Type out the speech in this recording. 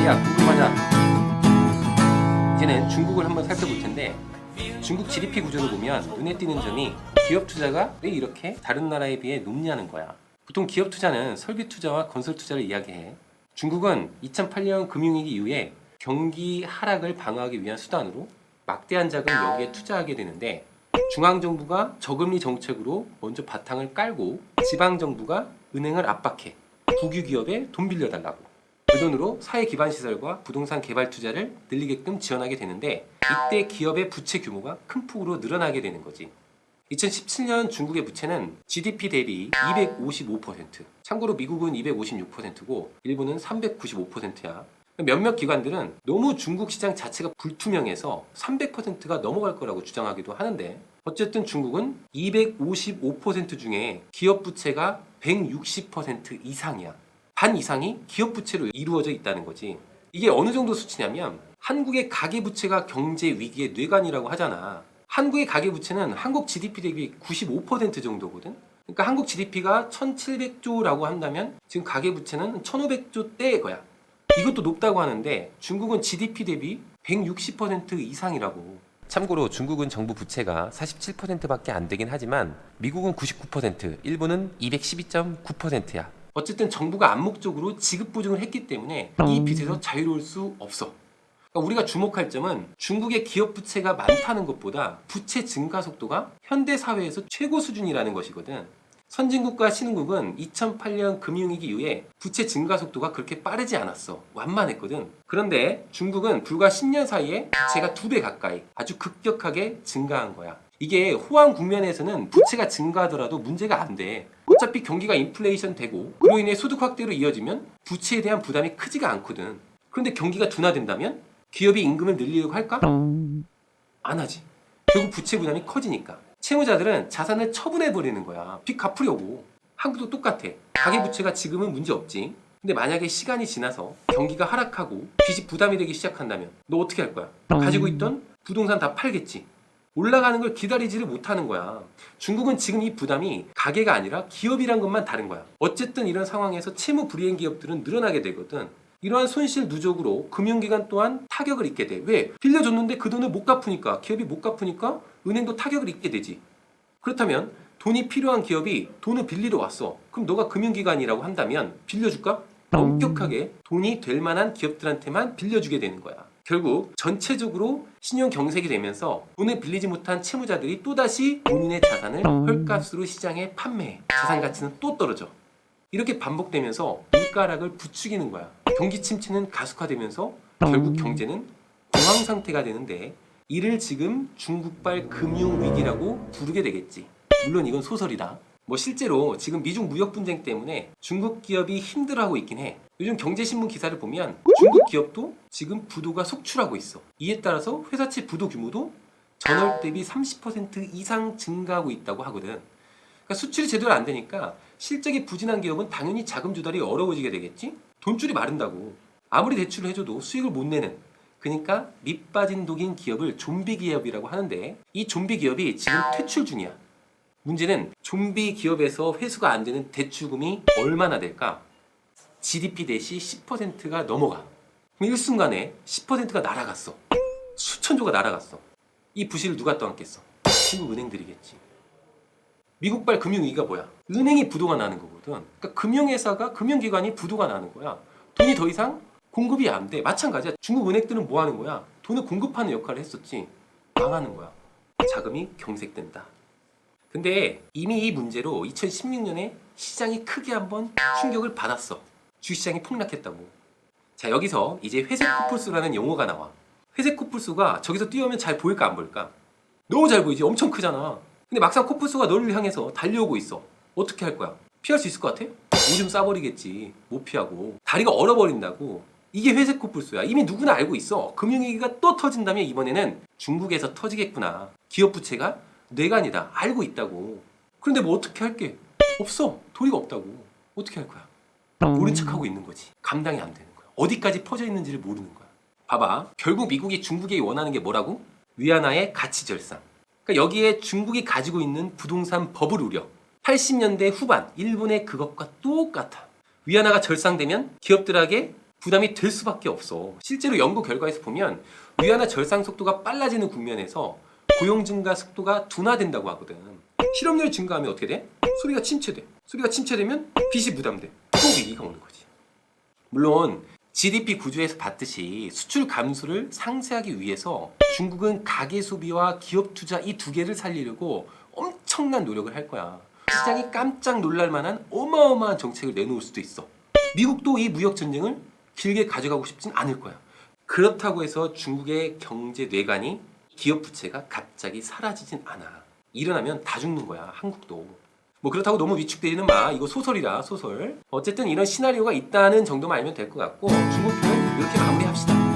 자기야 궁금하냐? 이제는 중국을 한번 살펴볼 텐데 중국 GDP 구조를 보면 눈에 띄는 점이 기업 투자가 왜 이렇게 다른 나라에 비해 높냐는 거야. 보통 기업 투자는 설비 투자와 건설 투자를 이야기해. 중국은 2008년 금융위기 이후에 경기 하락을 방어하기 위한 수단으로 막대한 자금을 여기에 투자하게 되는데 중앙정부가 저금리 정책으로 먼저 바탕을 깔고 지방정부가 은행을 압박해 국유 기업에 돈 빌려달라고. 그 돈으로 사회 기반 시설과 부동산 개발 투자를 늘리게끔 지원하게 되는데 이때 기업의 부채 규모가 큰 폭으로 늘어나게 되는 거지. 2017년 중국의 부채는 GDP 대비 255%, 참고로 미국은 256%고 일본은 395%야. 몇몇 기관들은 너무 중국 시장 자체가 불투명해서 300%가 넘어갈 거라고 주장하기도 하는데 어쨌든 중국은 255% 중에 기업 부채가 160% 이상이야. 반 이상이 기업 부채로 이루어져 있다는 거지. 이게 어느 정도 수치냐면 한국의 가계부채가 경제 위기의 뇌관이라고 하잖아. 한국의 가계부채는 한국 GDP 대비 95% 정도거든. 그러니까 한국 GDP가 1700조라고 한다면 지금 가계부채는 1500조대의 거야. 이것도 높다고 하는데 중국은 GDP 대비 160% 이상이라고. 참고로 중국은 정부 부채가 47%밖에 안 되긴 하지만 미국은 99%, 일본은 212.9%야. 어쨌든 정부가 암묵적으로 지급 보증을 했기 때문에 이 빚에서 자유로울 수 없어. 그러니까 우리가 주목할 점은 중국의 기업 부채가 많다는 것보다 부채 증가 속도가 현대 사회에서 최고 수준이라는 것이거든. 선진국과 신흥국은 2008년 금융위기 이후에 부채 증가 속도가 그렇게 빠르지 않았어. 완만했거든. 그런데 중국은 불과 10년 사이에 부채가 2배 가까이 아주 급격하게 증가한 거야. 이게 호황 국면에서는 부채가 증가하더라도 문제가 안 돼. 어차피 경기가 인플레이션 되고 그로 인해 소득 확대로 이어지면 부채에 대한 부담이 크지가 않거든. 그런데 경기가 둔화된다면 기업이 임금을 늘리려고 할까? 안 하지. 결국 부채 부담이 커지니까. 채무자들은 자산을 처분해버리는 거야. 빚 갚으려고. 한국도 똑같아. 가계부채가 지금은 문제 없지. 근데 만약에 시간이 지나서 경기가 하락하고 빚이 부담이 되기 시작한다면 너 어떻게 할 거야? 가지고 있던 부동산 다 팔겠지. 올라가는 걸 기다리지를 못하는 거야. 중국은 지금 이 부담이 가계가 아니라 기업이란 것만 다른 거야. 어쨌든 이런 상황에서 채무 불이행 기업들은 늘어나게 되거든. 이러한 손실 누적으로 금융기관 또한 타격을 입게 돼. 왜? 빌려줬는데 그 돈을 못 갚으니까, 기업이 못 갚으니까 은행도 타격을 입게 되지. 그렇다면 돈이 필요한 기업이 돈을 빌리러 왔어. 그럼 너가 금융기관이라고 한다면 빌려줄까? 엄격하게 돈이 될 만한 기업들한테만 빌려주게 되는 거야. 결국 전체적으로 신용 경색이 되면서 돈을 빌리지 못한 채무자들이 또다시 본인의 자산을 헐값으로 시장에 판매해. 자산 가치는 또 떨어져. 이렇게 반복되면서 물가락을 부추기는 거야. 경기 침체는 가속화되면서 결국 경제는 공황 상태가 되는데 이를 지금 중국발 금융위기라고 부르게 되겠지. 물론 이건 소설이다. 실제로 지금 미중 무역 분쟁 때문에 중국 기업이 힘들어하고 있긴 해. 요즘 경제신문 기사를 보면 중국 기업도 지금 부도가 속출하고 있어. 이에 따라서 회사채 부도 규모도 전월 대비 30% 이상 증가하고 있다고 하거든. 그러니까 수출이 제대로 안 되니까 실적이 부진한 기업은 당연히 자금 조달이 어려워지게 되겠지? 돈줄이 마른다고. 아무리 대출을 해줘도 수익을 못 내는. 그러니까 밑빠진 독인 기업을 좀비 기업이라고 하는데 이 좀비 기업이 지금 퇴출 중이야. 문제는 좀비 기업에서 회수가 안 되는 대출금이 얼마나 될까? GDP 대시 10%가 넘어가. 그럼 일순간에 10%가 날아갔어. 수천조가 날아갔어. 이 부실을 누가 떠안겠어? 중국 은행들이겠지. 미국발 금융위기가 뭐야? 은행이 부도가 나는 거거든. 그러니까 금융회사가, 금융기관이 부도가 나는 거야. 돈이 더 이상 공급이 안 돼. 마찬가지야. 중국 은행들은 뭐 하는 거야? 돈을 공급하는 역할을 했었지. 망하는 거야. 자금이 경색된다. 근데 이미 이 문제로 2016년에 시장이 크게 한번 충격을 받았어. 주식시장이 폭락했다고. 자, 여기서 이제 회색 코뿔소라는 용어가 나와. 회색 코뿔소가 저기서 뛰어오면 잘 보일까 안 보일까? 너무 잘 보이지. 엄청 크잖아. 근데 막상 코뿔소가 너를 향해서 달려오고 있어. 어떻게 할 거야? 피할 수 있을 것 같아? 오줌 싸버리겠지. 못 피하고. 다리가 얼어버린다고. 이게 회색 코뿔소야. 이미 누구나 알고 있어. 금융위기가 또 터진다면 이번에는 중국에서 터지겠구나. 기업 부채가 뇌관이다. 알고 있다고. 그런데 뭐 어떻게 할게? 없어. 도리가 없다고. 어떻게 할 거야? 모른 척하고 있는 거지. 감당이 안 되는 거야. 어디까지 퍼져 있는지를 모르는 거야. 봐봐. 결국 미국이 중국이 원하는 게 뭐라고? 위안화의 가치 절상. 그러니까 여기에 중국이 가지고 있는 부동산 버블 우려. 80년대 후반 일본의 그것과 똑같아. 위안화가 절상되면 기업들에게 부담이 될 수밖에 없어. 실제로 연구 결과에서 보면 위안화 절상 속도가 빨라지는 국면에서 고용 증가 속도가 둔화된다고 하거든. 실업률 증가하면 어떻게 돼? 소비가 침체돼. 소비가 침체되면 빚이 부담돼. 또 위기가 오는 거지. 물론 GDP 구조에서 봤듯이 수출 감소를 상쇄하기 위해서 중국은 가계 소비와 기업 투자 이 두 개를 살리려고 엄청난 노력을 할 거야. 시장이 깜짝 놀랄 만한 어마어마한 정책을 내놓을 수도 있어. 미국도 이 무역 전쟁을 길게 가져가고 싶진 않을 거야. 그렇다고 해서 중국의 경제 뇌관이 기업 부채가 갑자기 사라지진 않아. 일어나면 다 죽는 거야, 한국도. 뭐 그렇다고 너무 위축되지는 마. 이거 소설이라, 소설. 어쨌든 이런 시나리오가 있다는 정도만 알면 될 것 같고 중국 표현 이렇게 마무리합시다.